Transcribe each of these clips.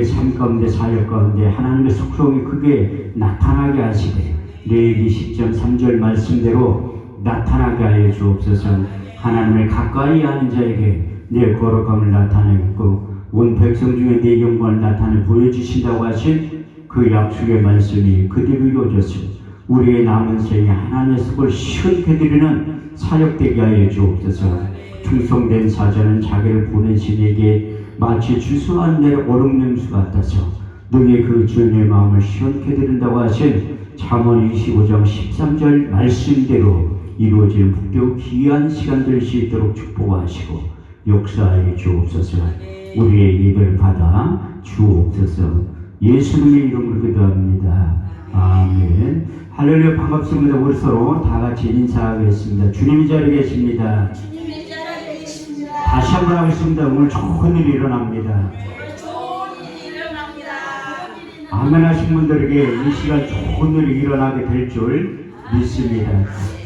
삶 가운데 사역 가운데 하나님의 속성이 크게 나타나게 하시되 레위기 10장 3절 말씀대로 나타나게 하여 주옵소서. 하나님을 가까이 하는 자에게 내 거룩함을 나타내고 온 백성 중에 내 영광을 나타내 보여주신다고 하신 그 약속의 말씀이 그대로 이루어졌습니다. 우리의 남은 생에 하나님의 속을 시원케 드리는 사역되게 하여 주옵소서. 충성된 사자는 자기를 보낸 신에게 마치 주수한 내 얼음냄수 같아서 능히 그 주인의 마음을 시원케 드린다고 하신 잠언 25장 13절 말씀대로 이루어지는 복되고 귀한 시간 될 수 있도록 축복하시고 역사하여 주옵소서. 우리의 예배를 받아 주옵소서. 예수님의 이름으로 기도합니다. 아멘. 할렐루야. 반갑습니다. 우리 서로 다 같이 인사하겠습니다. 주님이 자리에 계십니다. 다시 한번 하겠습니다. 오늘 좋은 일이 일어납니다. 아멘 하신 분들에게 이 시간 좋은 일이 일어나게 될 줄 믿습니다.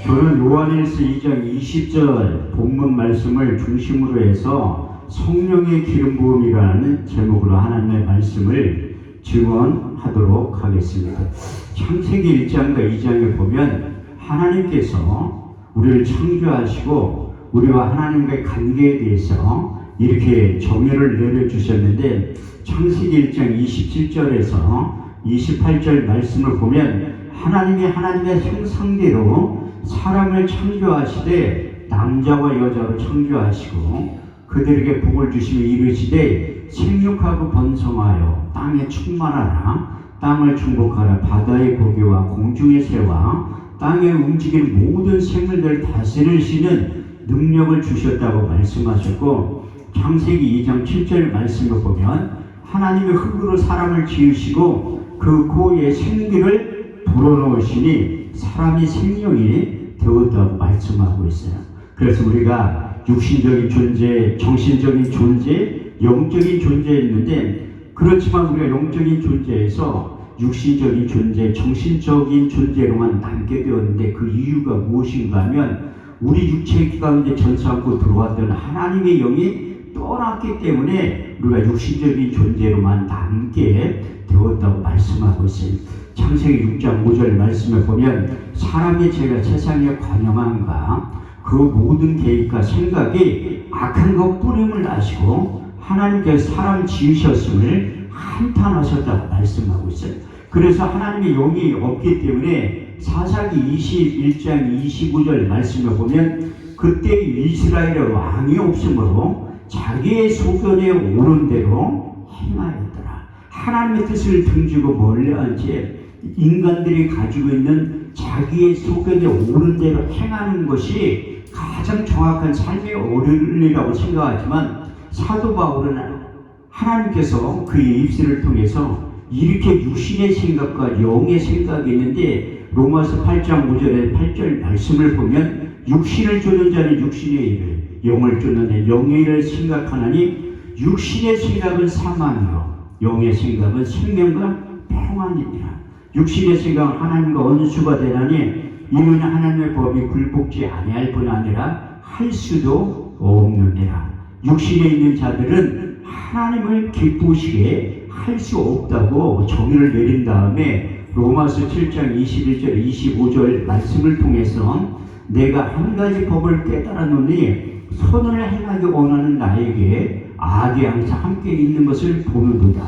저는 요한일서 2장 20절 본문 말씀을 중심으로 해서 성령의 기름 부음이라는 제목으로 하나님의 말씀을 증언하도록 하겠습니다. 창세기 1장과 2장에 보면 하나님께서 우리를 창조하시고 우리와 하나님과의 관계에 대해서 이렇게 정의를 내려주셨는데 창세기 1장 27절에서 28절 말씀을 보면 하나님이 하나님의 형상대로 사람을 창조하시되 남자와 여자로 창조하시고 그들에게 복을 주시며 이르시되 생육하고 번성하여 땅에 충만하라. 땅을 충복하라. 바다의 고기와 공중의 새와 땅에 움직이는 모든 생물들을 다스리시는 능력을 주셨다고 말씀하셨고 창세기 2장 7절 말씀을 보면 하나님이 흙으로 사람을 지으시고 그 코에 생기를 불어넣으시니 사람이 생명이 되었다고 말씀하고 있어요. 그래서 우리가 육신적인 존재, 정신적인 존재, 영적인 존재였는데 그렇지만 우리가 영적인 존재에서 육신적인 존재, 정신적인 존재로만 남게 되었는데 그 이유가 무엇인가 하면 우리 육체 가운데 전사하고 들어왔던 하나님의 영이 떠났기 때문에 우리가 육신적인 존재로만 남게 되었다고 말씀하고 있어요. 창세기 6장 5절 말씀을 보면 사람의 죄가 세상에 관영한가 그 모든 계획과 생각이 악한 것뿐임을 아시고 하나님께서 사람 지으셨음을 한탄하셨다고 말씀하고 있어요. 그래서 하나님의 영이 없기 때문에 사사기 21장 25절 말씀을 보면 그때 이스라엘의 왕이 없으므로 자기의 소견에 오른 대로 행하였더라. 하나님의 뜻을 등지고 멀리한 채 인간들이 가지고 있는 자기의 소견에 오른 대로 행하는 것이 가장 정확한 삶의 어른이라고 생각하지만 사도 바울은 하나님께서 그의 입술을 통해서 이렇게 육신의 생각과 영의 생각이 있는데 로마서 8장 5절에 8절 말씀을 보면 육신을 쫓는 자는 육신의 일을 영을 쫓는 자는 영의 일을 생각하나니 육신의 생각은 사망이요 영의 생각은 생명과 평안이니라. 육신의 생각은 하나님과 원수가 되나니 이는 하나님의 법이 굴복지 아니할 뿐 아니라 할 수도 없느니라. 육신에 있는 자들은 하나님을 기쁘시게 할 수 없다고 정의를 내린 다음에 로마서 7장 21절 25절 말씀을 통해서 내가 한 가지 법을 깨달았노니 선을 행하기 원하는 나에게 악이 항상 함께 있는 것을 보는도다.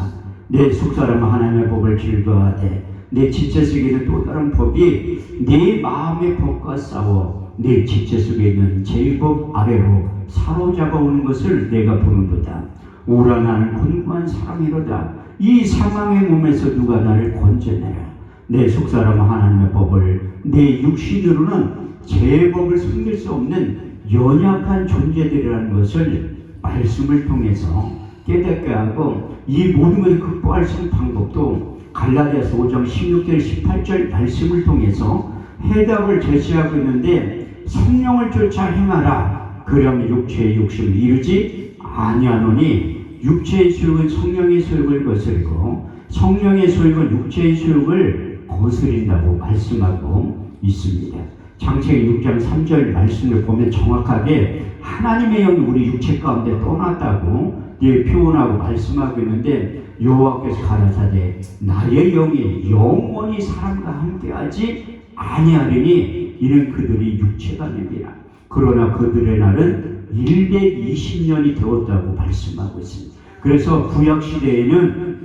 내 속사람은 하나님의 법을 즐거워하되 내 지체 속에 있는 또 다른 법이 내 마음의 법과 싸워 내 지체 속에 있는 제법 아래로 사로잡아 오는 것을 내가 보는도다. 오라 나는 곤고한 사람이로다. 이 사망의 몸에서 누가 나를 건져내라. 내 속사람은 하나님의 법을 내 육신으로는 제 법을 숨길 수 없는 연약한 존재들이라는 것을 말씀을 통해서 깨닫게 하고 이 모든 것을 극복할 수 있는 방법도 갈라디아서 5장 16절 18절 말씀을 통해서 해답을 제시하고 있는데 성령을 쫓아 행하라. 그러면 육체의 욕심을 이루지 아니하노니 육체의 소욕은 성령의 소욕을 거스르고 성령의 소욕은 육체의 소욕을 거스린다고 말씀하고 있습니다. 창세기 6장 3절 말씀을 보면 정확하게 하나님의 영이 우리 육체 가운데 떠났다고 표현하고 말씀하고 있는데 여호와께서 가라사대 나의 영이 영원히 사람과 함께하지 아니하리니 이는 그들이 육체가 됨이라. 그러나 그들의 날은 120년이 되었다고 말씀하고 있습니다. 그래서 구약시대에는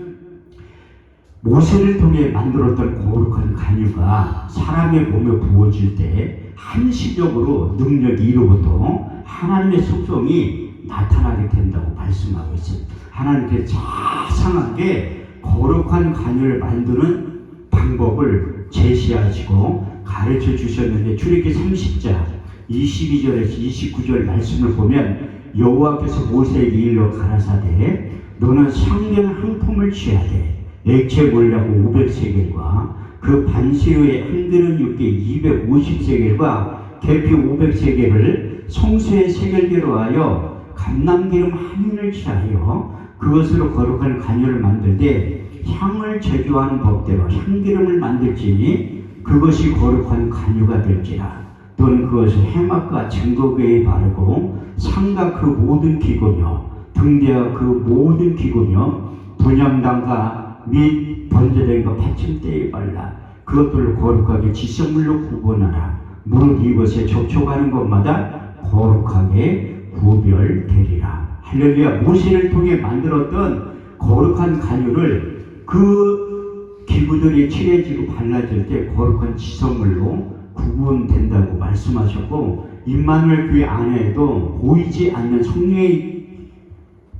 모세를 통해 만들었던 거룩한 간유가 사람의 몸에 부어질 때 한시적으로 능력이 이루어도 하나님의 속성이 나타나게 된다고 말씀하고 있습니다. 하나님께서 자상하게 거룩한 간유를 만드는 방법을 제시하시고 가르쳐 주셨는데 출애굽기 30장 22절에서 29절 말씀을 보면 여호와께서 모세에게 일러 가라사대 너는 상경 한 품을 취하되 액체 몰라고 500세겔과 그 반세의 한 그릇 육개 250세겔과 계피 500세겔을 송수의 세겔대로 하여 감람기름 한 인을 취하여 그것으로 거룩한 간유를 만들되 향을 제조하는 법대로 향기름을 만들지니 그것이 거룩한 간유가 될지라. 또는 그것을 해막과 증거궤에 바르고 상과 그 모든 기구며 등대와 그 모든 기구며 분향단과 및 번제된 것 받침대에 발라 그것들을 거룩하게 지성물로 구분하라. 무릇 이것에 접촉하는 것마다 거룩하게 구별되리라. 할렐루야. 모세를 통해 만들었던 거룩한 간유를 그 기구들이 칠해지고 발라질 때 거룩한 지성물로 구분된다고 말씀하셨고 임마누엘 교회 안에도 보이지 않는 성령의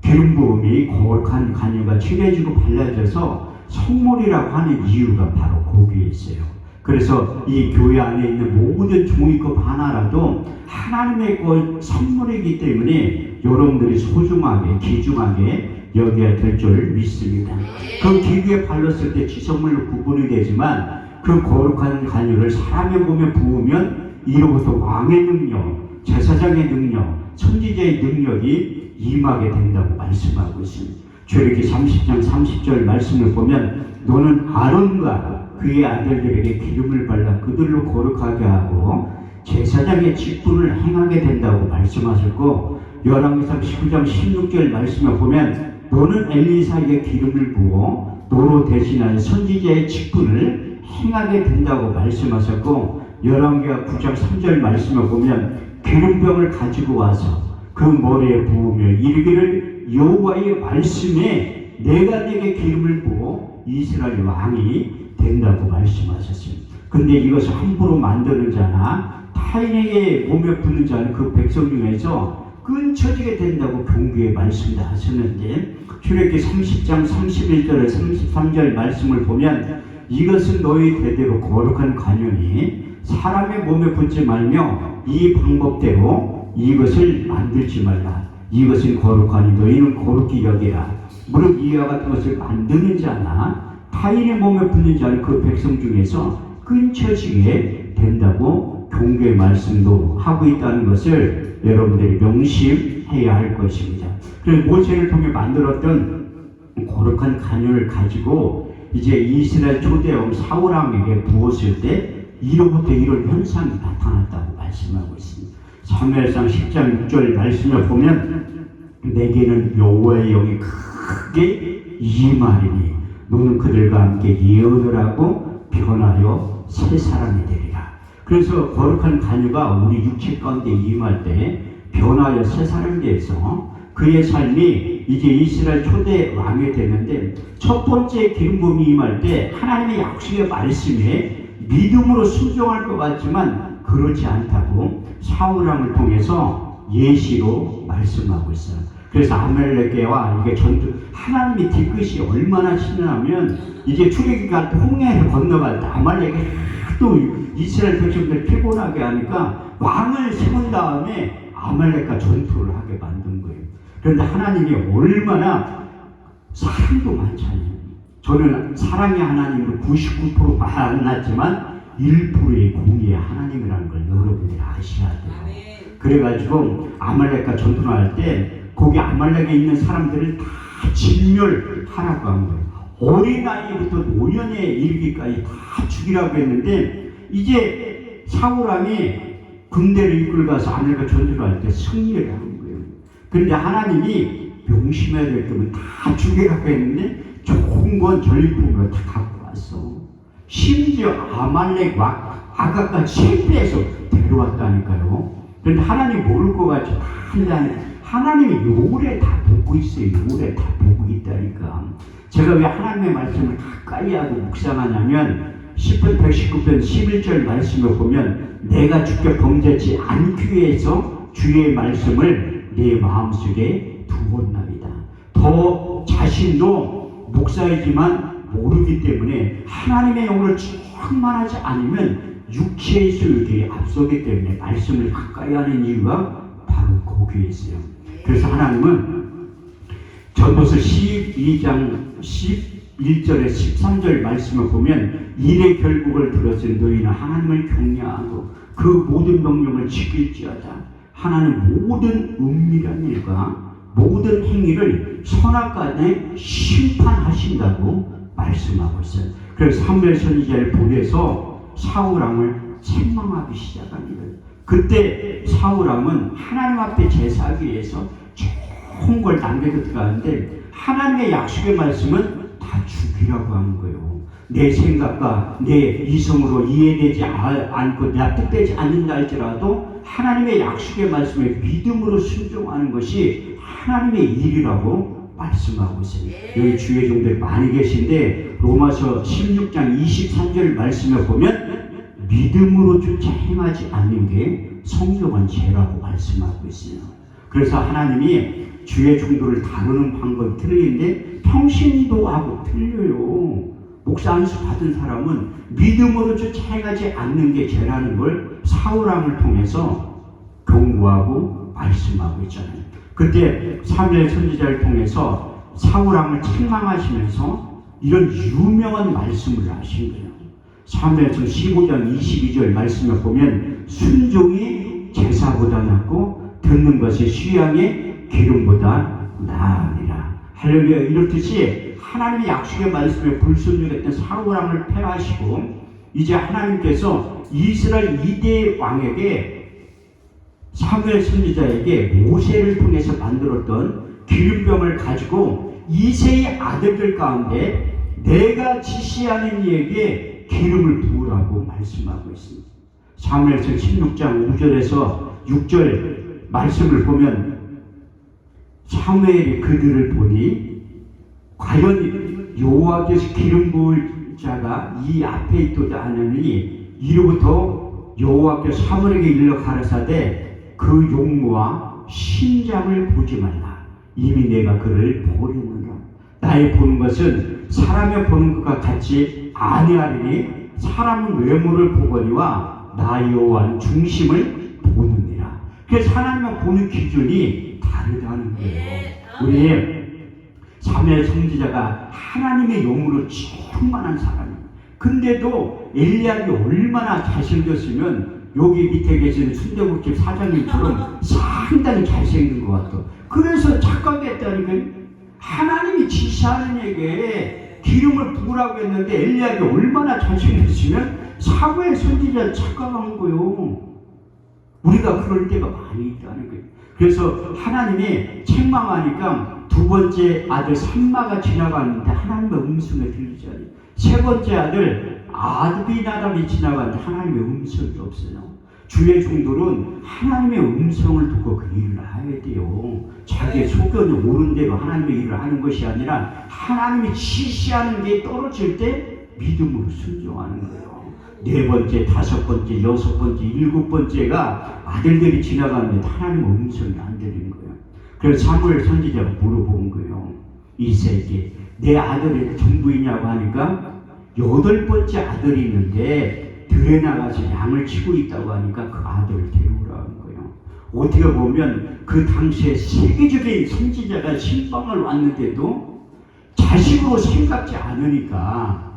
기름 부음이 거룩한 간유가 칠해지고 발라져서 성물이라고 하는 이유가 바로 거기에 있어요. 그래서 이 교회 안에 있는 모든 종이컵 하나라도 하나님의 선물이기 때문에 여러분들이 소중하게 귀중하게 여겨야 될 줄 믿습니다. 그 기구에 발랐을 때 지성물로 구분이 되지만 그 거룩한 간유를 사람의 몸에 부으면 이로부터 왕의 능력, 제사장의 능력, 선지자의 능력이 임하게 된다고 말씀하고 있습니다. 출애굽기 30장 30절 말씀을 보면 너는 아론과 그의 아들들에게 기름을 발라 그들로 거룩하게 하고 제사장의 직분을 행하게 된다고 말씀하셨고 열왕기상 19장 16절 말씀을 보면 너는 엘리사에게 기름을 부어 너로 대신하여 선지자의 직분을 행하게 된다고 말씀하셨고 열왕기하 9장 3절 말씀을 보면 기름병을 가지고 와서 그 머리에 부으며 이르기를 여호와의 말씀에 내가 네게 기름을 부어 이스라엘 왕이 된다고 말씀하셨습니다. 근데 이것을 함부로 만드는 자나 타인에게 몸에 붓는 자는 그 백성 중에서 끊쳐지게 된다고 경고의 말씀도 하셨는데 출애굽기 30장 31절에 33절 말씀을 보면 이것은 너희 대대로 거룩한 간유니 사람의 몸에 붓지 말며 이 방법대로 이것을 만들지 말라. 이것은 거룩하니 너희는 거룩히 여기라. 무릇 이와 같은 것을 만드는 자나 타인의 몸에 붓는 자는 그 백성 중에서 끊쳐지게 된다고 경고의 말씀도 하고 있다는 것을 여러분들이 명심해야 할 것입니다. 그래서 모세를 통해 만들었던 거룩한 간유를 가지고 이제 이스라엘 초대왕 사울왕에게 부었을 때 이로부터 이런 현상이 나타났다고 말씀하고 있습니다. 사무엘상 10장 6절 말씀을 보면 내게는 여호와의 영이 크게 임하리니 너는 그들과 함께 예언을 하고 변하여 새 사람이 되리라. 그래서 거룩한 간유가 우리 육체 가운데 임할 때 변하여 새 사람이 돼서 그의 삶이 이제 이스라엘 초대 왕이 되는데 첫 번째 기름 부음이 임할 때 하나님의 약속의 말씀에 믿음으로 순종할 것 같지만 그렇지 않다고 사울왕을 통해서 예시로 말씀하고 있어요. 그래서 아말렉과 이게 전투 하나님의 뒤끝이 얼마나 심하면 이제 출애굽기가 홍해를 건너갈 때 아말렉이 또 이스라엘 백성들 피곤하게 하니까 왕을 세운 다음에 아말렉과 전투를 하게 만든 거예요. 그런데 하나님이 얼마나 사랑도 많잖아요. 저는 사랑의 하나님을 99% 만났지만 1%의 공의의 하나님이라는 걸 여러분들이 아셔야 돼요. 그래가지고 아말렉과 전투를 할 때 거기 아말렉에 있는 사람들을 다 진멸하라고 한 거예요. 어린아이부터 노년에 이르기까지 다 죽이라고 했는데 이제 사울왕이 군대를 이끌고 가서 아말렉과 전투를 할 때 승리를 한 거예요. 그런데 하나님이 명심해야 될 때는 다 죽이라고 했는데 좋은 건 전리품으로 다 갖고 왔어. 심지어 아말렉 아가까지 실패해서 데려왔다니까요. 그런데 하나님 모를 것 같이 다 한다니. 하나님이 요래 다 보고 있어요. 요래 다 보고 있다니까. 제가 왜 하나님의 말씀을 가까이 하고 묵상하냐면 10편 119편 11절 말씀을 보면 내가 주께 범죄치 않기 위해서 주의 말씀을 내 마음속에 두었나이다. 더 자신도 목사이지만 모르기 때문에 하나님의 영으로 충만하지 않으면 육체의 소욕이 앞서기 때문에 말씀을 가까이 하는 이유가 바로 거기에 있어요. 그래서 하나님은 전도서 12장 11절에 13절 말씀을 보면 일의 결국을 들었을 너희는 하나님을 경외하고 그 모든 명령을 지킬지어다. 하나님 모든 은밀한 일과 모든 행위를 선악간에 심판하신다고 말씀하고 있어요. 그래서 사무엘 선지자를 보내서 사울왕을 책망하기 시작합니다. 그때 사울왕은 하나님 앞에 제사하기 위해서 좋은 걸 남겨두고 들어가는데 하나님의 약속의 말씀은 다 죽이라고 하는 거예요. 내 생각과 내 이성으로 이해되지 않고 납득되지 않는다 할지라도 하나님의 약속의 말씀에 믿음으로 순종하는 것이 하나님의 일이라고 말씀하고 있어요. 여기 주의 종들 많이 계신데 로마서 16장 23절 말씀에 보면 믿음으로조차 행하지 않는 게 성경은 죄라고 말씀하고 있어요. 그래서 하나님이 주의 종들을 다루는 방법이 틀린데 평신도하고 틀려요. 목사 안수 받은 사람은 믿음으로조차 행하지 않는 게 죄라는 걸 사울왕을 통해서 경고하고 말씀하고 있잖아요. 그때 사무엘 선지자를 통해서 사울왕을 책망하시면서 이런 유명한 말씀을 하신 거예요. 사무엘서 15장 22절 말씀을 보면 순종이 제사보다 낫고 듣는 것이 수양의 기름보다 나으니라. 할렐루야. 이렇듯이 하나님의 약속의 말씀에 불순종했던 사울왕을 패하시고 이제 하나님께서 이스라엘 2대 왕에게 사무엘 선지자에게 모세를 통해서 만들었던 기름병을 가지고 이새의 아들들 가운데 내가 지시하는 이에게 기름을 부으라고 말씀하고 있습니다. 사무엘서 16장 5절에서 6절 말씀을 보면 사무엘이 그들을 보니 과연 여호와께서 기름 부을 자가 이 앞에 있도다 하느니 이로부터 여호와께서 사무엘에게 일러 가라사대 그 용모와 심장을 보지 말라. 이미 내가 그를 보려느라. 나의 보는 것은 사람의 보는 것과 같지 아니하리니 사람은 외모를 보거니와 나 여호와는 중심을 보느니라. 그래서 하나님의 보는 기준이 다르다는 거예요. 우리 사무엘 선지자가 하나님의 영으로 충만한 사람이에요. 근데도 엘리야가 얼마나 잘생겼으면 여기 밑에 계시는 순대국집 사장님처럼 상당히 잘생긴 것 같아. 그래서 착각했다니까. 하나님이 지시하는 에게 기름을 부으라고 했는데 엘리야가 얼마나 잘생겼으면 사무엘 선지자를 착각한 거예요. 우리가 그럴 때가 많이 있다는 거예요. 그래서 하나님이 책망하니까 두 번째 아들 삼마가 지나가는데 하나님의 음성이 들리지 않아요. 세 번째 아들 아비나답이 지나가는데 하나님의 음성이 없어요. 주의 종들은 하나님의 음성을 듣고 그 일을 해야 돼요. 자기의 소견이 옳은 대로 하나님의 일을 하는 것이 아니라 하나님이 지시하는 게 떨어질 때 믿음으로 순종하는 거예요. 네 번째, 다섯 번째, 여섯 번째, 일곱 번째가 아들들이 지나가는데 하나님의 음성이 안 들리는 거예요. 그래서 사무엘 선지자가 물어본 거예요. 이새에게 내 아들이 전부이냐고 하니까 여덟 번째 아들이 있는데 들에 나가서 양을 치고 있다고 하니까 그 아들을 데려오라는 거예요. 어떻게 보면 그 당시에 세계적인 선지자가 신방을 왔는데도 자식으로 생각지 않으니까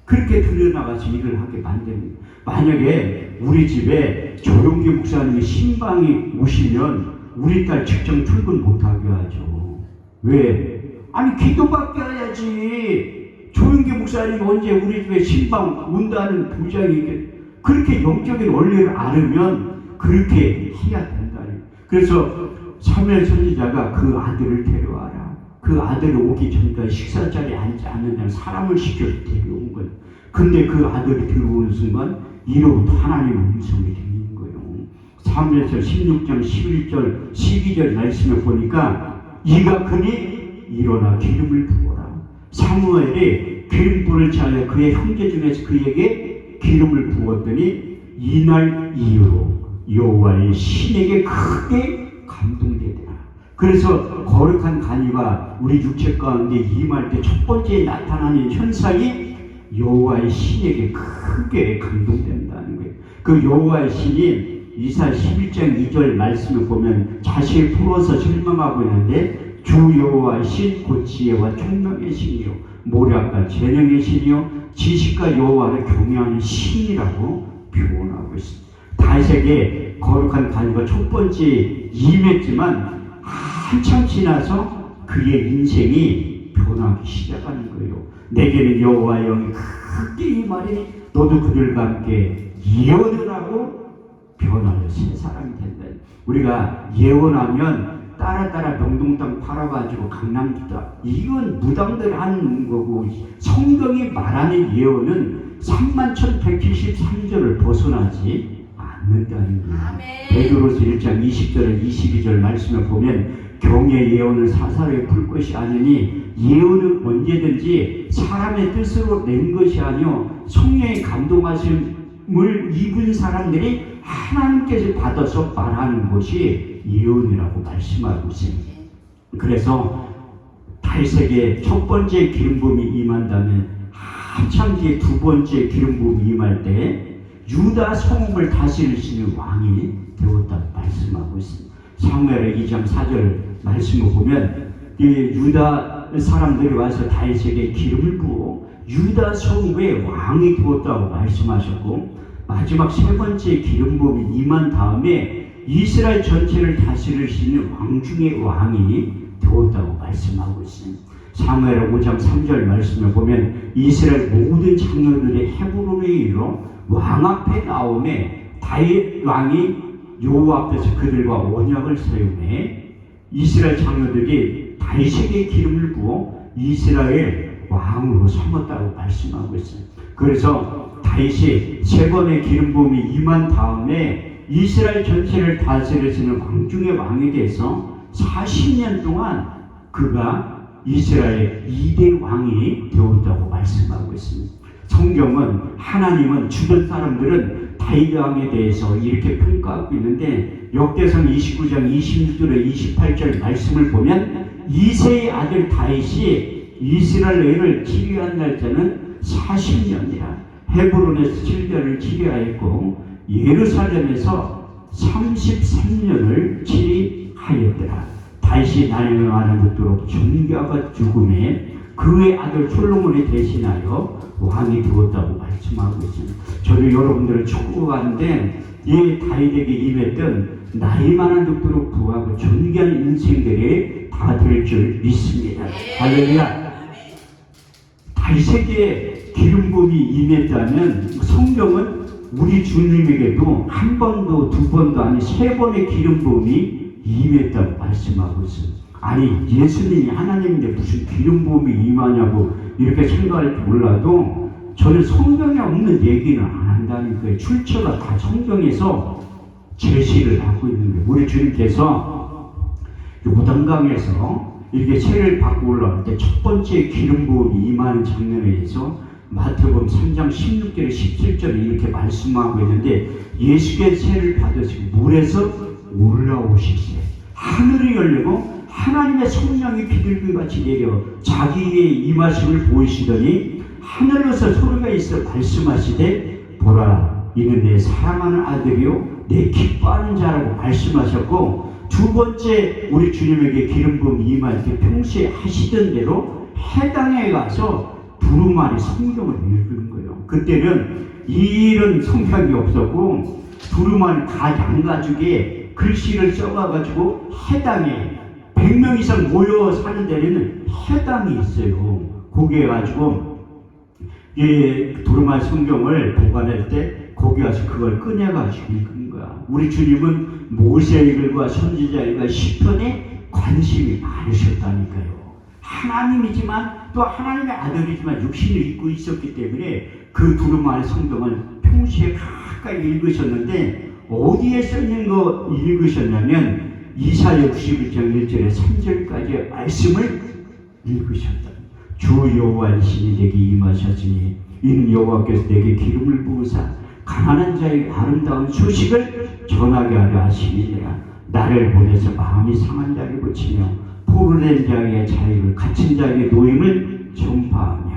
그렇게 들여나가서 일을 하게 만듭니다. 만약에 우리 집에 조용기 목사님이 신방이 오시면 우리 딸 직장 출근 못하게 하죠. 왜? 아니 기도받게 해야지. 조용기 목사님이 언제 우리 집에 신방 온다는 부장이 그렇게 영적인 원리를 알으면 그렇게 해야 된다. 그래서 사무엘 선지자가 그 아들을 데려와라. 그 아들이 오기 전까지 식사 자리에 앉지 않는다는 사람을 시켜서 데려온 거예요. 근데 그 아들이 들어오는 순간 이로부터 하나님의 음성이 들리는 거예요. 사무엘서 16장 11절 12절 말씀을 보니까 이가 크니 일어나 기름을 부어라. 사무엘이 기름불을 차려 그의 형제 중에서 그에게 기름을 부었더니 이날 이후로 여호와의 신에게 크게 감동되더라. 그래서 거룩한 간이가 우리 육체 가운데 임할 때 첫 번째 나타나는 현상이 여호와의 신에게 크게 감동된다는 거예요. 그 여호와의 신이 이사야 11장 2절 말씀을 보면 자신을 풀어서 설명하고 있는데 주 여호와의 신 곧 지혜와 총명의 신이요 모략과 재능의 신이요 지식과 여호와를 경외하는 신이라고 표현하고 있습니다. 다윗에게 거룩한 간이가 첫 번째 임했지만 한참 지나서 그의 인생이 변하기 시작하는 거예요. 내게는 여호와의 영이 크게 임하니 너도 그들과 함께 예언을 하고 변하여 새 사람이 된다. 우리가 예언하면 따라 명동땅 팔아가지고 강남기다. 이건 무당들이 하는 거고 성경이 말하는 예언은 31,173절을 벗어나지 않는다는 거예요. 베드로서 1장 20절에 22절 말씀을 보면 경의 예언을 사사로이 풀 것이 아니니 예언은 언제든지 사람의 뜻으로 낸 것이 아니요 성령의 감동하심을 입은 사람들이 하나님께서 받아서 말하는 것이 예언이라고 말씀하고 있습니다. 그래서 다윗에게 첫 번째 기름 부음이 임한다면 한참 뒤에 두 번째 기름 부음이 임할 때 유다 성읍을 다스리시는 왕이 되었다고 말씀하고 있습니다. 사무엘의 2장 4절 말씀을 보면 이 유다 사람들이 와서 다윗에게 기름을 부어 유다 성읍의 왕이 되었다고 말씀하셨고 마지막 세 번째 기름 부음이 임한 다음에 이스라엘 전체를 다스리시는 왕 중의 왕이 되었다고 말씀하고 있습니다. 사무엘 5장 3절 말씀을 보면 이스라엘 모든 장로들이 헤브론에 이르러 왕 앞에 나오매 다윗 왕이 여호와 앞에서 그들과 언약을 세우매 이스라엘 장로들이 다윗에게 기름을 부어 이스라엘 왕으로 삼았다고 말씀하고 있어요. 그래서 다윗이 세 번의 기름 부음이 임한 다음에 이스라엘 전체를 다스리시는 왕 중의 왕에 대해서 40년 동안 그가 이스라엘 2대 왕이 되었다고 말씀하고 있습니다. 성경은 하나님은 주변 사람들은 다윗 왕에 대해서 이렇게 평가하고 있는데 역대상 29장 26절에 28절 말씀을 보면 이새의 아들 다윗이 이스라엘을 치료한 날짜는 40년이라 헤브론에서 7년을 치료하였고 예루살렘에서 33년을 치리하였더라. 다윗이 나님을 아는 것도록 존귀하고 죽음에 그의 아들 솔로몬이 대신하여 왕이 되었다고 말씀하고 있습니다. 저는 여러분들을 축복하는데 이 다윗에게 임했던 나이 많은 덕도록 부하고 존귀한 인생들이 다 될 줄 믿습니다. 할렐루야. 다윗에게 기름 부음이 임했다면 성경은 우리 주님에게도 한 번도 두 번도 아니 세 번의 기름 부음이 임했다고 말씀하고 있습니다. 아니 예수님이 하나님인데 무슨 기름 부음이 임하냐고 이렇게 생각할지 몰라도 저는 성경에 없는 얘기는 안 한다는 거예요. 출처가 다 성경에서 제시를 하고 있는 거예요. 우리 주님께서 요단강에서 이렇게 세를 받고 올라올 때 첫 번째 기름 부음이 임하는 장면에 의해서 마태복음 3장 16절에 17절에 이렇게 말씀하고 있는데 예수께서 세를 받으시고 물에서 올라오시기에 하늘이 열리고 하나님의 성령이 비둘기같이 내려 자기의 임하심을 보이시더니 하늘에서 소리가 있어 말씀하시되 보라 이는 내 사랑하는 아들이요 내 기뻐하는 자라고 말씀하셨고 두 번째 우리 주님에게 기름 부음 임할 때 평소에 하시던 대로 해당에 가서 두루마리 성경을 읽는 거예요. 그때는 이런 성경이 없었고 두루마리 다 양가죽에 글씨를 써가지고 해당에 100명 이상 모여 사는 데는 해당이 있어요. 거기에 가지고 이 두루마리 성경을 보관할 때 거기 가서 그걸 꺼내가지고 읽는 거야. 우리 주님은 모세의 글과 선지자의 글 시편에 관심이 많으셨다니까요. 하나님이지만 또 하나님의 아들이지만 육신을 입고 있었기 때문에 그 두루마리 성경을 평소에 가까이 읽으셨는데 어디에 써있는 거 읽으셨냐면 이사야 61장 1절에 3절까지의 말씀을 읽으셨다. 주 여호와의 신이 내게 임하셨으니 이는 여호와께서 내게 기름을 부으사 가난한 자에게 아름다운 소식을 전하게 하려 하시니라. 나를 보내서 마음이 상한 자를 고치며 포로된 자에게 자유를 갇힌 자에게 노임을 전파하며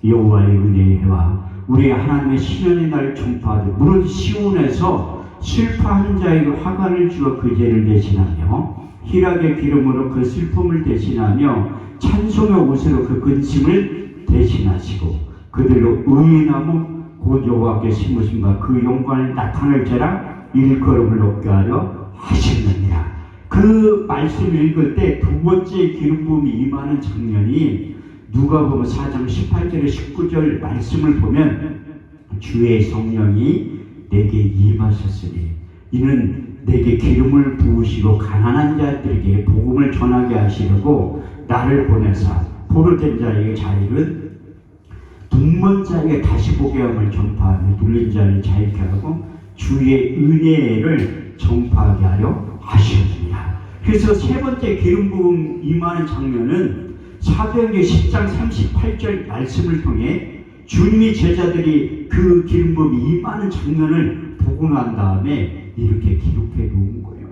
여호와의 은혜의 해와 우리 하나님의 신원의 날을 전파하되 무릇 시온에서 슬퍼하는 자에게 화관을 주어 그 죄를 대신하며 희락의 기름으로 그 슬픔을 대신하며 찬송의 옷으로 그 근심을 대신하시고 그들로 의의 나무 곧 여호와께 심으심과 그 영광을 나타낼 자라 일컬음을 얻게 하려 하셨느니라. 그 말씀을 읽을 때 두 번째 기름 부음이 임하는 장면이 누가복음 4장 18절에 19절 말씀을 보면 주의 성령이 내게 임하셨으니 이는 내게 기름을 부으시고 가난한 자들에게 복음을 전하게 하시려고 나를 보내사 포로된 자에게 자유를 눈먼 자에게 다시 보게 함을 전파하며 눌린 자를 자유케 하고 주의 은혜를 전파하게 하려 하시느니라. 그래서 세 번째 기름 부음 임하는 장면은 사도행전 10장 38절 말씀을 통해 주님이 제자들이 그 기름 부음이 임하는 장면을 보고 난 다음에 이렇게 기록해 놓은 거예요.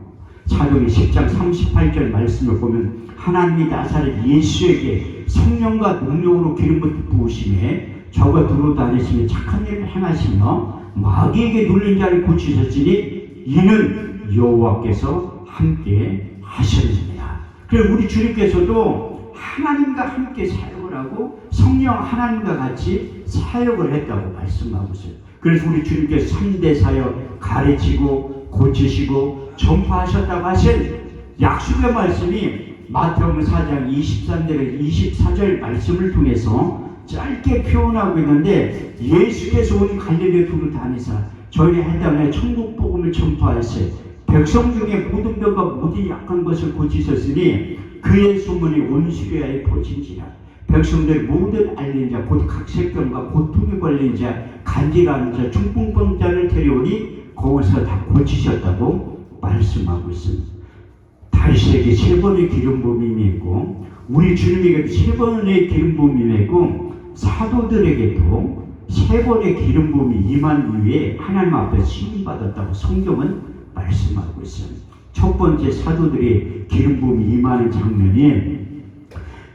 사도행전 10장 38절 말씀을 보면 하나님이 나사렛 예수에게 성령과 능력으로 기름을 부으심에 저가 두루 다니시며 착한 일을 행하시며 마귀에게 눌린 자를 고치셨으니 이는 여호와께서 함께 하셨느니라. 그래서 우리 주님께서도 하나님과 함께 사역을 하고 성령 하나님과 같이 사역을 했다고 말씀하고 있어요. 그래서 우리 주님께서 3대 사역 가르치고 고치시고 전파하셨다고 하신 약속의 말씀이 마태복음 4장 23절에 24절 말씀을 통해서 짧게 표현하고 있는데 예수께서 온 갈릴리 두루 다니사 저희 해당에 천국 복음을 전파하시되 백성 중에 모든 병과 모든 약한 것을 고치셨으니 그의 소문이 온 시리아에 퍼진지라. 백성들 모든 앓는 자 곧 각색병과 고통에 걸린 자 간질하는 자 중풍병자를 데려오니 거기서 다 고치셨다고 말씀하고 있습니다. 다윗에게 세 번의 기름 부음이 임했고 우리 주님에게도 세 번의 기름 부음이 임했고 사도들에게도 세 번의 기름 부음이 임한 이후에 하나님 앞에 시인받았다고 성경은 말씀하고 있어요. 첫 번째 사도들이 기름 부음이 임하는 장면이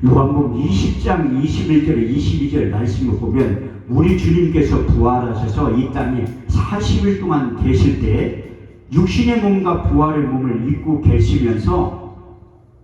요한복음 20장 21절에 22절 말씀을 보면 우리 주님께서 부활하셔서 이 땅에 40일 동안 계실 때 육신의 몸과 부활의 몸을 입고 계시면서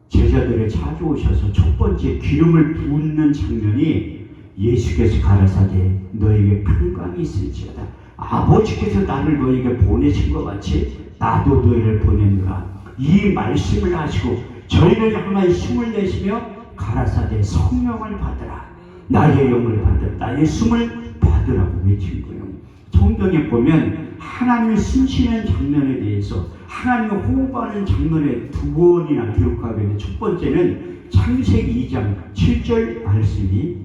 제자들을 찾아오셔서 첫 번째 기름을 붓는 장면이 예수께서 가라사대 너에게 평강이 있을지어다. 아버지께서 나를 너에게 보내신 것 같이 나도 너희를 보내노라. 이 말씀을 하시고 저희를 향하여 힘을 내시며 가라사대 성령을 받으라. 나의 영을 받으라. 나의 숨을 받으라고 외친 거예요. 성경에 보면 하나님을 숨쉬는 장면에 대해서 하나님을 호흡하는 장면에 두 번이나 기록하고 있는데 첫 번째는 창세기 2장 7절 말씀이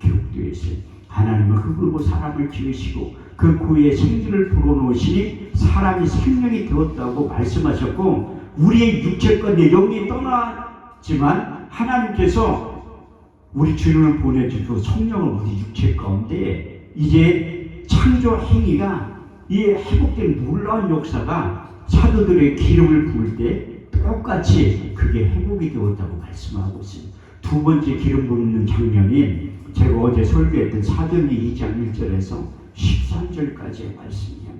기록되어 있어요. 하나님은 흙으로 사람을 지으시고 그 구에 생기를 불어넣으시니 사람이 생명이 되었다고 말씀하셨고 우리의 육체과 내 영이 떠났지만 하나님께서 우리 주님을 보내주고 성령을 우리 육체 가운데 이제 창조 행위가 이 회복된 놀라운 역사가 사도들의 기름을 부을 때 똑같이 그게 회복이 되었다고 말씀하고 있습니다. 두 번째 기름 붓는 장면이 제가 어제 설교했던 사도행전 2장 1절에서 13절까지의 말씀이에요.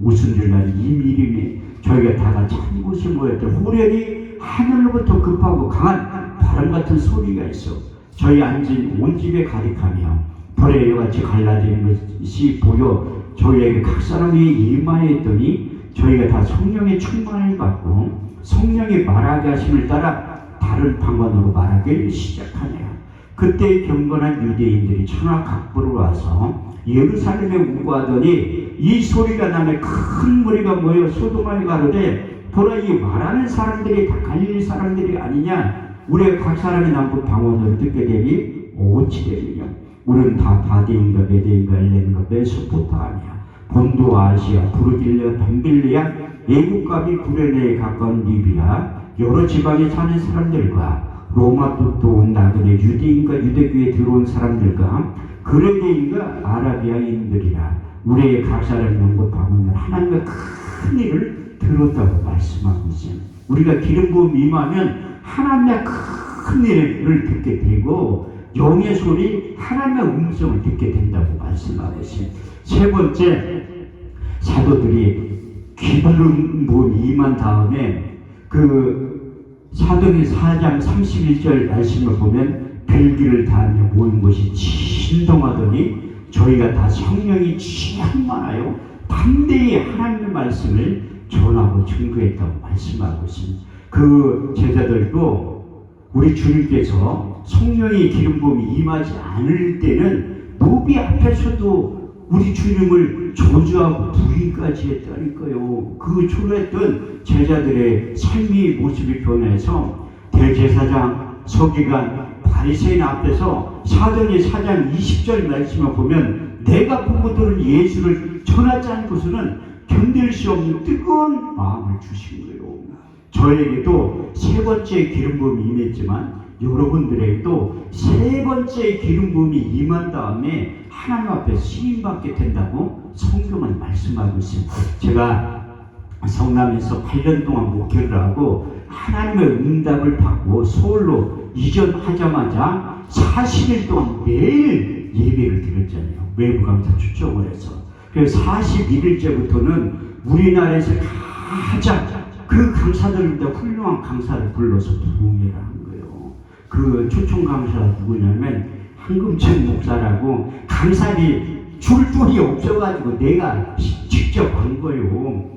오순절날 이미림에 저희가 다 같이 한 곳에 모였던 호련히 하늘로부터 급하고 강한 바람 같은 소리가 있어 저희 앉은 온 집에 가득하며 벌의 여같이 갈라지는 것이 보여 저희에게 각 사람이 임하였더니 저희가 다 성령의 충만을 받고 성령의 말하게 하심을 따라 다른 방언으로 말하기 시작하네요. 그때 경건한 유대인들이 천하 각부로 와서 예루살렘에 우거하더니 이 소리가 나며 큰 무리가 모여 소돔에 가로되 보라 이 말하는 사람들이 다 갈릴리 사람들이 아니냐. 우리가 각 사람의 남북 방언을 듣게 되니 어찌 되느냐. 우리는 다 바디인가 메데인가 엘렌인가 메소포타미아, 본도 아시아, 부르딜레아, 벤빌리아, 애국과 및 구레네에 가까운 리비아, 여러 지방에 사는 사람들과 로마도 또 온 나그네 유대인과 유대교에 들어온 사람들과 그레네인과 아라비아인들이라 우리의 각 사람의 영국 방언을 하나님의 큰 일을 들었다고 말씀하고 있습니다. 우리가 기름 부음 임하면 하나님의 큰 일을 듣게 되고 영의 소리, 하나님의 음성을 듣게 된다고 말씀하고 있습니다. 세 번째, 사도들이 기름 부음 임한 다음에 사도행 4장 31절 말씀을 보면 별기를 다하며 모인 것이 진동하더니 저희가 다 성령이 충만하여 담대히 하나님의 말씀을 전하고 증거했다고 말씀하고 있습니다. 그 제자들도 우리 주님께서 성령의 기름 부음이 임하지 않을 때는 노비 앞에서도 우리 주님을 저주하고 부인까지 했다니까요. 그 초래했던 제자들의 삶의 모습이 변해서 대제사장, 서기관, 바리새인 앞에서 사도행 4장 20절 말씀을 보면 내가 보고 들은 예수를 전하지 않고서는 견딜 수 없는 뜨거운 마음을 주신 거예요. 저에게도 세 번째 기름 부음이 임했지만 여러분들에게도 세 번째 기름 부음이 임한 다음에 하나님 앞에 시인받게 된다고 성경은 말씀하고 있습니다. 제가 성남에서 8년 동안 목회를 하고 하나님의 응답을 받고 서울로 이전하자마자 40일 동안 매일 예배를 드렸잖아요. 외부 강사 초청을 해서. 그래서 41일째부터는 우리나라에서 가장 그 강사들보다 훌륭한 강사를 불러서 부흥회를 한 거예요. 그 초청 강사가 누구냐면 한금천 목사라고 강사비 줄 돈이 없어가지고 내가 직접 한 거예요.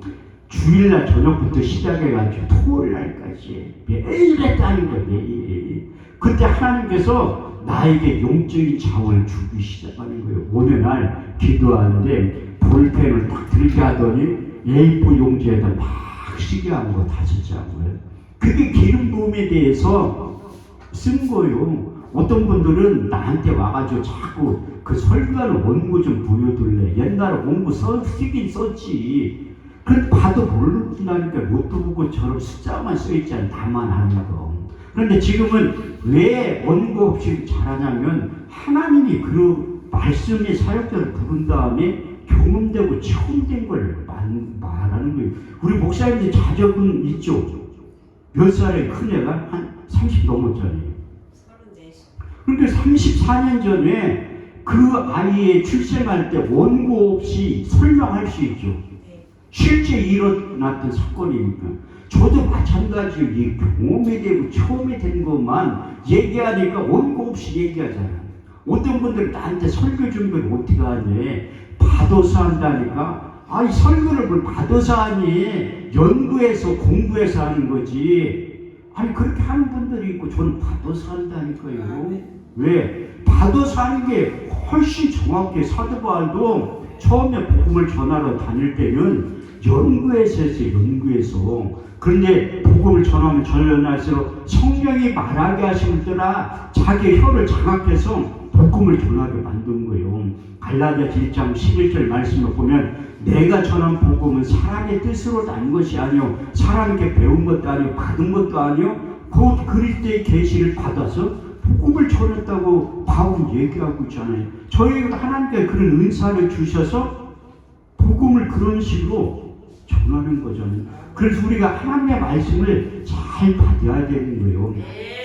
주일날 저녁부터 시작해가지고 토요일날까지 매일 했다는 거예요. 매일. 그때 하나님께서 나에게 영적인 자원을 주기 시작하는 거예요. 어느 날 기도하는데 볼펜을 딱 들게 하더니 A4 용지에다 막 시게 한 거 5장을. 그게 기름 부음에 대해서 쓴 거예요. 어떤 분들은 나한테 와가지고 자꾸 그 설교하는 원고 좀 보여줄래. 옛날에 원고 쓰긴 썼지. 그런데 봐도 모른다니까 로또 보고 저런 숫자만 써있잖아. 나만 하는 거. 그런데 지금은 왜 원고 없이 잘하냐면 하나님이 그 말씀의 사역자를 부른 다음에 경험되고 체험된 걸 말하는 거예요. 우리 목사님들 자적은 있죠. 몇 살에 큰애가 한 30 넘었잖아요. 그러니까 34년 전에 그 아이의 출생할 때 원고 없이 설명할 수 있죠. 실제 일어났던 사건이니까. 저도 마찬가지로 이 경험이 되고 처음에 된 것만 얘기하니까 원고 없이 얘기하잖아요. 어떤 분들은 나한테 설교 준비를 어떻게 하니? 받아서 한다니까. 아이 설교를 뭘 받아서 하니? 연구해서 공부해서 하는 거지. 아니 그렇게 하는 분들이 있고 저는 받아서 한다니까요. 왜? 받아서 하는 게 훨씬 정확해. 사도 바울도 처음에 복음을 전하러 다닐 때는 연구해서 했어요. 연구해서. 그런데 복음을 전하면 전할수록 성령이 말하게 하시는 때라 자기 혀를 장악해서 복음을 전하게 만든 거예요. 갈라디아서 1장 11절 말씀을 보면 내가 전한 복음은 사람의 뜻으로 난 것이 아니요 사람에게 배운 것도 아니요 받은 것도 아니요 곧 그리스도의 계시를 받아서 복음을 전했다고 바울은 얘기하고 있잖아요. 저희가 하나님께 그런 은사를 주셔서 복음을 그런 식으로 전하는 거잖아요. 그래서 우리가 하나님의 말씀을 잘 받아야 되는 거예요.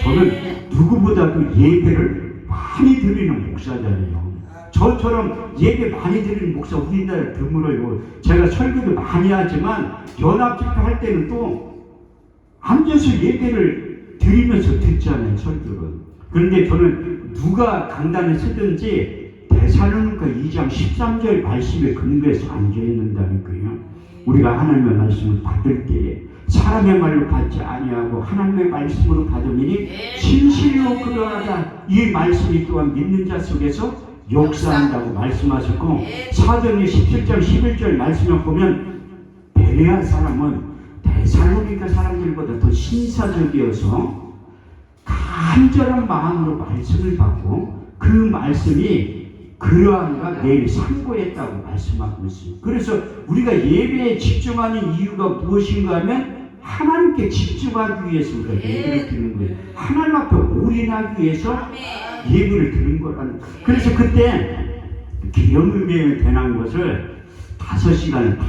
저는 누구보다도 예배를 많이 드리는 목사잖아요. 저처럼 예배 많이 드리는 목사 우리나라에 드물어요. 제가 설교도 많이 하지만 연합집회 할 때는 또 앉아서 예배를 드리면서 듣잖아요. 설교를. 그런데 저는 누가 강단을 쓰든지 데살로니가 2장 13절 말씀에 근거해서 앉아있는다니까요. 우리가 하나님의 말씀을 받을 때에 사람의 말로 받지 아니하고 하나님의 말씀으로 받으니 진실로 그러하다. 이 말씀이 또한 믿는 자 속에서 역사한다고 말씀하셨고 사도행전 17장 11절 말씀을 보면 베레아 사람은 데살로니가 사람들보다 더 신사적이어서 간절한 마음으로 말씀을 받고 그 말씀이 그러한가 내일 상고했다고 말씀하고 있습니다. 그래서 우리가 예배에 집중하는 이유가 무엇인가 하면 하나님께 집중하기 위해서 우리가 예배를 드리는 거예요. 하나님 앞에 올인하기 위해서 예배를 드리는 거라는 거예요. 그래서 그때 기념일에 대한 것을 5시간을 다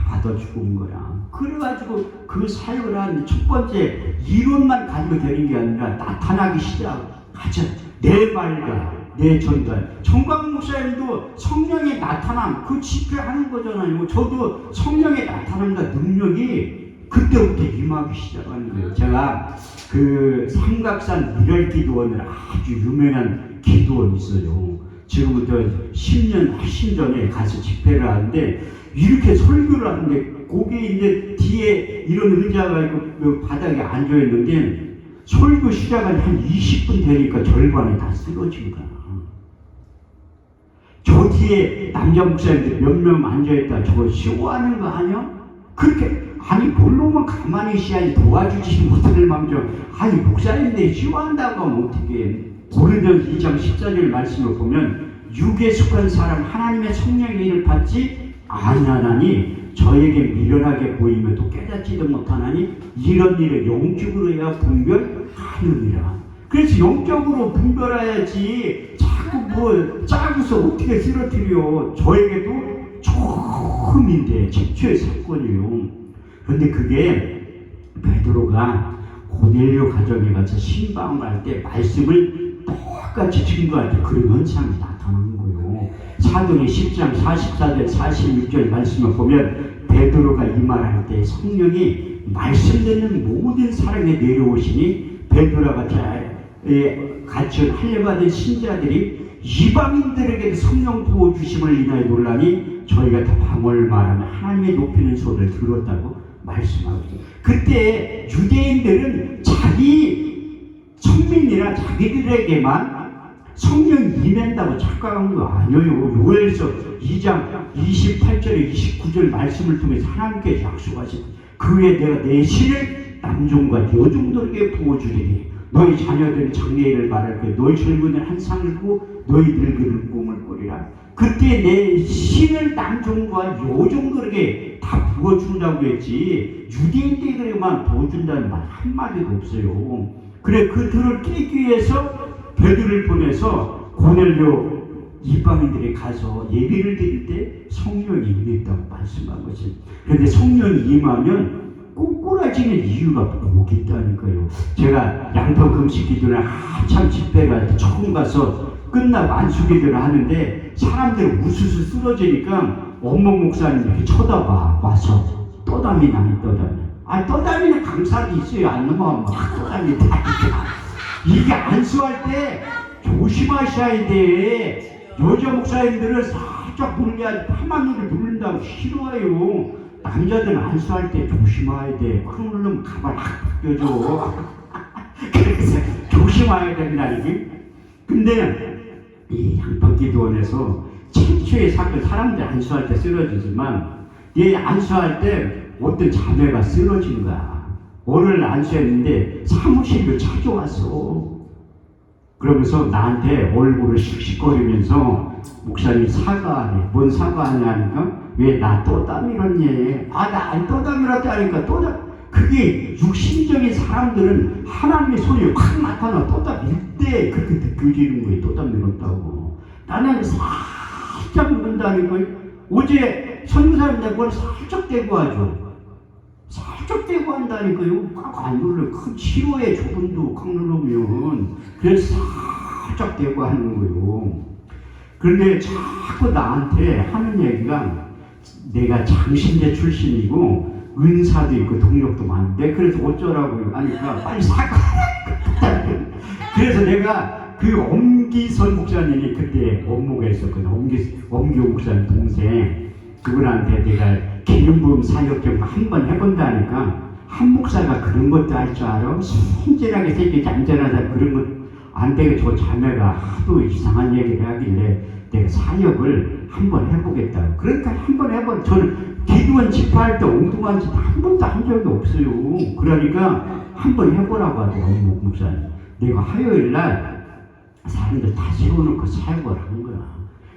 받아주고 온 거야. 그래가지고 그 사역을 한 첫 번째 이론만 가지고 되는 게 아니라 나타나기 시작하죠. 내 말과 내 전달. 정광 목사님도 성령의 나타남, 그 집회하는 거잖아요. 저도 성령의 나타남과 능력이 그때부터 임하기 시작하는 거예요. 제가 그 삼각산 미랄기도원을 아주 유명한 기도원이 있어요. 지금부터 10년 훨씬 전에 가서 집회를 하는데 이렇게 설교를 하는데 거기에 이제 뒤에 이런 의자가 있고 그 바닥에 앉아 있는데 설교 시작한 한 20분 되니까 절반이 다 쓰러진 거야. 저 뒤에 남자 목사님들 몇 명 앉아있다. 저거 쇼하는 거 아니야? 그렇게 아니 본로만 가만히 있어야지 도와주지 못할 망정. 아니 목사님들 쇼한다고 하면 어떻게. 고린도전서 2장 14절 말씀을 보면 육에 속한 사람 하나님의 성령의 일을 받지 아니하나니 저에게 미련하게 보이며도 깨닫지도 못하나니 이런 일을 영적으로 해야 분별하느니라. 그래서 영적으로 분별해야지 자꾸 뭐 짜고서 어떻게 쓰러뜨려. 저에게도 처음인데 최초의 사건이에요. 그런데 그게 베드로가 고넬료 가정에 가서 신방을 할 때 말씀을 똑같이 증거할 때 그런 현상이 나타나는 거예요. 사도행 10장 44절 46절 말씀을 보면 베드로가 이 말할 때 성령이 말씀 듣는 모든 사람에 내려오시니 베드로가 같이 할례받은 신자들이 이방인들에게 성령 부어주심을 인하여 놀라니 저희가 다 방언을 말하며 하나님의 높이는 소리를 들었다고 말씀하고 있어요. 그때 유대인들은 자기 성민이나 자기들에게만 성령이 임한다고 착각한 거 아니에요. 요엘서 2장 28절에 29절 말씀을 통해서 하나님께 약속하신 그에 내가 내 신을 남종과 여종들에게 부어주리니 너희 자녀들은 장래일을 말할 때 너희 젊은이는 한 상을 보고 너희 늙은이는 꿈을 꾸리라. 그때 내 신을 남종과 여종들에게 다 부어준다고 했지 유대인들에게만 부어준다는 말 한마디도 없어요. 그래 그들을 깨기 위해서 베드로를 보내서 고넬료 이방인들이 가서 예배를 드릴 때 성령이 임했다고 말씀한 것이. 그런데 성령이 임하면 꼬꾸라지는 이유가 뭐기 있다니까요. 제가 양평 금식 기도를 한참 집회가 처음 가서 끝나고 안수기도를 하는데 사람들이 우수수 쓰러지니까 원목 목사님 이렇게 쳐다봐 와서 떠담이 나니 떠담이. 아 떠담이는 강사도 있어요. 안 넘어가면 막 떠담이 나니까. 이게 안수할 때 조심하셔야 돼. 여자 목사님들은 살짝 눌려야 파마늘을 누른다고 싫어해요. 남자들은 안수할 때 조심해야 돼. 꽉 누르면 가발 확 벗겨져. 그래서 조심해야 된다니까. 근데 이 양평기도원에서 최초의 사건, 사람들 안수할 때 쓰러지지만 얘 안수할 때 어떤 자매가 쓰러진 거야. 오늘 안수했는데 사무실로 찾아왔어. 그러면서 나한테 얼굴을 씩씩거리면서 목사님 사과하네. 뭔 사과하냐니까 왜 나 떠담이었니? 아 나 안 떠담이었다니까 떠담. 그게 육신적인 사람들은 하나님의 손이 확 나타나 떠담일 때 그렇게 느껴지는 거예요. 떠담이었다고. 나는 살짝 누른다는 거예요. 어제 선교사님들 그걸 살짝 대고 하죠. 살짝 대고 한다니까요. 꽉 안 눌러. 큰 치료의 조금도 꽉 누르면 그래서 살짝 대고 하는 거예요. 그런데 자꾸 나한테 하는 얘기가 내가 장신대 출신이고 은사도 있고 동력도 많은데 그래서 어쩌라고 하니까 빨리 사과하라. 그래서 내가 그 엄기선 목사님이 그때 원무가 있었거든. 엄기호 목사님 동생 그분한테 내가 기념부음 사역 좀 한번 해본다니까 한 목사가 그런 것도 할 줄 알아? 순진하게 생기지 안전하다 그런 것 안 되게 저 자매가 하도 이상한 얘기를 하길래 내가 사역을 한번 해보겠다고. 그러니까 한번 해본. 저는 기도원 집회할 때 엉뚱한 짓 한 번도 한 적이 없어요. 그러니까 한번 해보라고 하더라고 목사님. 내가 화요일 날 사람들 다 세워놓고 사역을 한 거야.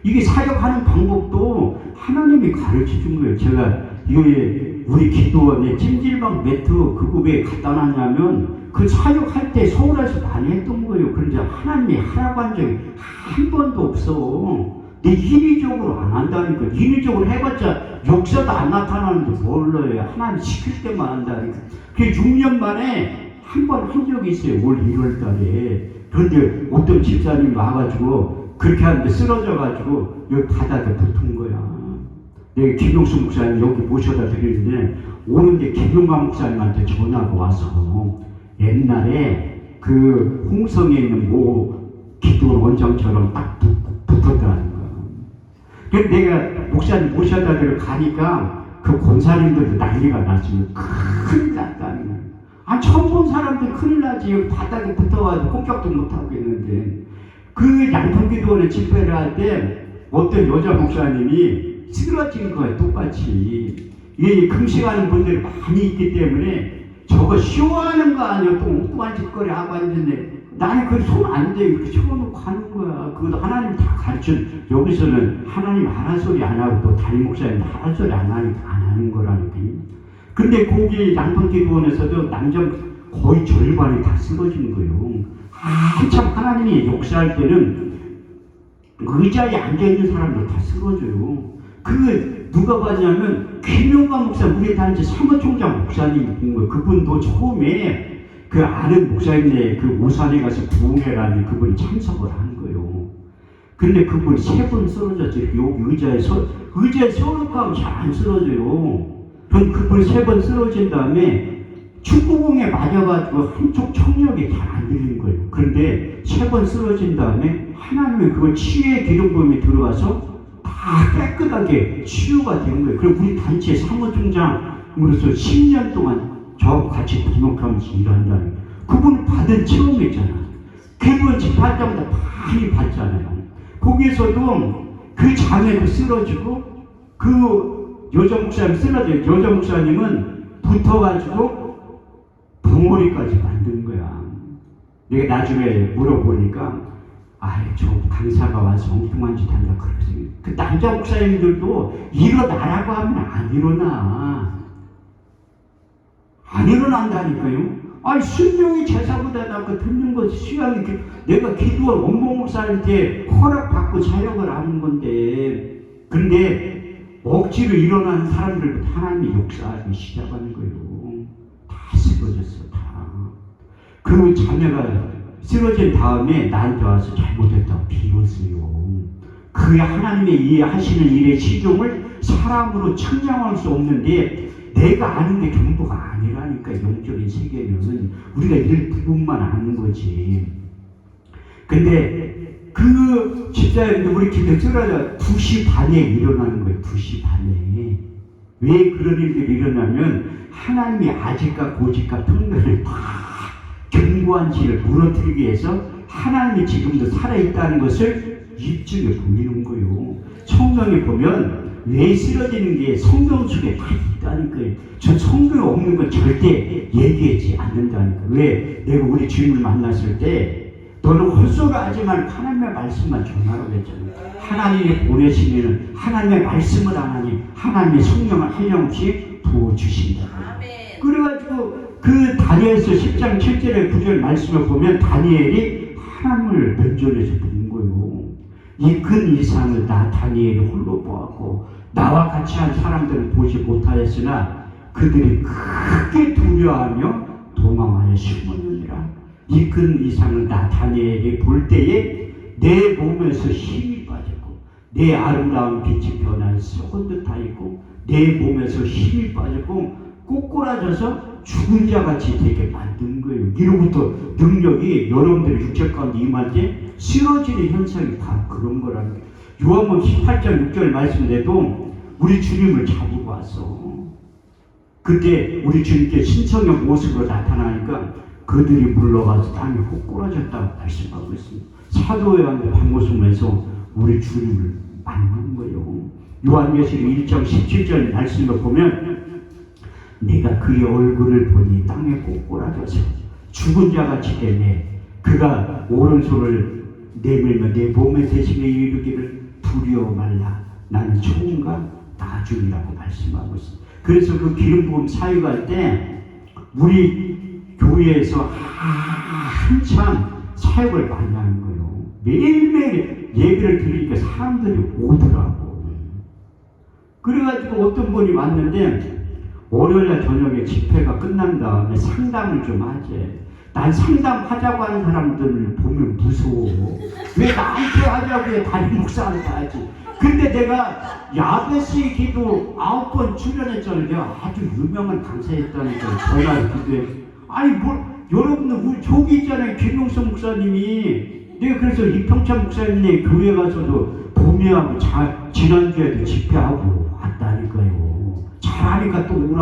이게 사역하는 방법도 하나님이 가르쳐 준 거예요. 제가 이게 우리 기도원에 찜질방 매트 그거 왜 갖다 놨냐면 그 사역할 때 서울에서 많이 했던 거예요. 그런데 하나님이 하라고 한 적이 한 번도 없어. 내 인위적으로 안 한다니까. 인위적으로 해봤자 역사도 안 나타나는데 몰라요. 하나님 시킬 때만 한다니까. 그게 6년 만에 한 번 한 적이 있어요. 올 1월 달에. 그런데 어떤 집사님 와가지고 그렇게 하는데 쓰러져가지고 여기 바닥에 붙은 거야. 내가 김용수 목사님 여기 모셔다 드리는데 오는데 김용광 목사님한테 전화가 와서 옛날에 그 홍성에 있는 모 기도 원장처럼 딱 붙었다는 거야. 그래서 내가 목사님 모셔다 드려 가니까 그 권사님들도 난리가 났지. 큰일 났다는 거야. 처음 본 사람들 큰일 나지. 여기 바닥에 붙어가지고 꼼짝도 못하고 있는데 그 양평기도원에 집회를 할 때 어떤 여자 목사님이 쓰러진 거야. 똑같이. 이 금식하는 분들이 많이 있기 때문에 저거 쇼하는 거 아니야. 또 엉뚱한 짓거리 하고 앉았는데 나는 그 손 안 돼. 이렇게 쳐놓고 하는 거야. 그것도 하나님 다 가르쳐. 여기서는 하나님 하라 소리 안 하고 또 담임 목사님 하라 소리 안 하니까 안 하는 거라니까. 근데 거기 양평기도원에서도 남자 거의 절반이 다 쓰러진 거예요. 한참 하나님이 역사할 때는 의자에 앉아있는 사람들 다 쓰러져요. 그 누가 봤냐면 김용광 목사 우리 단체 사무총장 목사님이 본 거예요. 그분도 처음에 그 아는 목사님네 그 오산에 가서 부흥회라는 그분이 참석을 한 거예요. 근데 그분이 3번 쓰러졌죠. 여기 의자에 세워놓고 하면 잘 안 쓰러져요. 그분이 3번 쓰러진 다음에 축구공에 맞아가지고 한쪽 청력이 잘 안 들리는 거예요. 그런데 3번 쓰러진 다음에 하나님의 그걸 치유의 기름부음이 들어와서 다 깨끗하게 치유가 된 거예요. 그리고 우리 단체 사무총장으로서 10년 동안 저하고 같이 등록하면서 일한다는 거예요. 그분을 받은 체험이 있잖아. 그분 집할 때마다 많이 받잖아요. 거기에서도 그 자매도 쓰러지고 그 여자 목사님 쓰러져요. 여자 목사님은 붙어가지고 벙어리까지 만든 거야. 내가 나중에 물어보니까 저 강사가 와서 엉뚱한 짓 한다 그러거든요. 그 남자 목사님들도 일어나라고 하면 안 일어나. 안 일어난다니까요. 순종이 제사보다 낫고 듣는 것이 수양이 내가 기도한 원모 목사한테 허락받고 사역을 하는 건데 근데 억지로 일어나는 사람들부터 하나님이 역사하기 시작하는 거예요. 다 쓰러졌어. 다. 그 자매가 쓰러진 다음에 나한테 와서 잘못했다고 비웃어요. 그 하나님의 이해하시는 일의 시종을 사람으로 측량할 수 없는데 내가 아는 게 전부가 아니라니까. 영적인 세계는 우리가 일 부분만 아는 거지. 근데 그 집사님도 우리 기도 쓰러져 2시 반에 일어나는 거예요. 2시 반에. 왜 그런 일들이 일어나면 하나님이 아직과 고직과 통면을 다 견고한 지를 무너뜨리기 위해서 하나님이 지금도 살아있다는 것을 입증해 보이는 거예요. 성경에 보면 왜 쓰러지는 게 성경 속에 다 있다니까요. 저 성경에 없는 건 절대 얘기하지 않는다니까. 왜? 내가 우리 주님을 만났을 때 너는 헛소리 하지 말고 하나님의 말씀만 전하라고 했잖아요. 하나님이 보내시면 하나님의 말씀을 안 하니 하나님의 성령을 한량없이 부어주신다. 그래가지고 그 다니엘서 10장 7절의 9절 말씀을 보면 다니엘이 하나님을 면전에서 본 거예요. 이 큰 이상을 나 다니엘이 홀로 보았고 나와 같이 한 사람들은 보지 못하였으나 그들이 크게 두려워하며 도망하여 숨었느니라. 이 큰 이상을 나 다니엘이 볼 때에 내 몸에서 힘이 빠졌고 내 아름다운 빛이 변한 썩은 듯하 있고 내 몸에서 힘이 빠졌고 꼬꾸라져서 죽은 자같이 되게 만든 거예요. 이로부터 능력이 여러분들의 육체 가운데 임할 때 쓰러지는 현상이 바로 그런 거라는 거예요. 요한복음 18장 6절 말씀대로 우리 주님을 잡고 왔어. 그때 우리 주님께 신성의 모습으로 나타나니까 그들이 물러가서 땅에 꼬꾸라졌다고 말씀하고 있습니다. 사도 요한의 방모습에서 우리 주님을 만난 거예요. 요한계시록 1장 17절 말씀을 보면 내가 그의 얼굴을 보니 땅에 꼬꾸라져서 죽은 자같이 되네 그가 오른손을 내밀며 내 몸에 대신에 이르기를 두려워 말라. 나는 처음과 나중이라고 말씀하고 있습니다. 그래서 그 기름 부음 사역할 때 우리 교회에서 한참 사역을 많이 하는 거예요. 매일매일 예배를 드리니까 사람들이 오더라고. 그래가지고 어떤 분이 왔는데 월요일날 저녁에 집회가 끝난 다음에 상담을 좀 하지. 난 상담하자고 하는 사람들을 보면 무서워. 왜 나한테 하자고 해? 다른 목사한테 하지. 근데 내가 야베스의 기도 9번 출연했잖아요. 내가 아주 유명한 강사였다니까 전화를 기도해. 아니 여러분들 우리 저기 있잖아요. 김용수 목사님이. 내가 그래서 이평찬 목사님네 교회 가서도 봄이하고 지난주에도 집회하고 왔다니까요. 잘하니까 또 오라.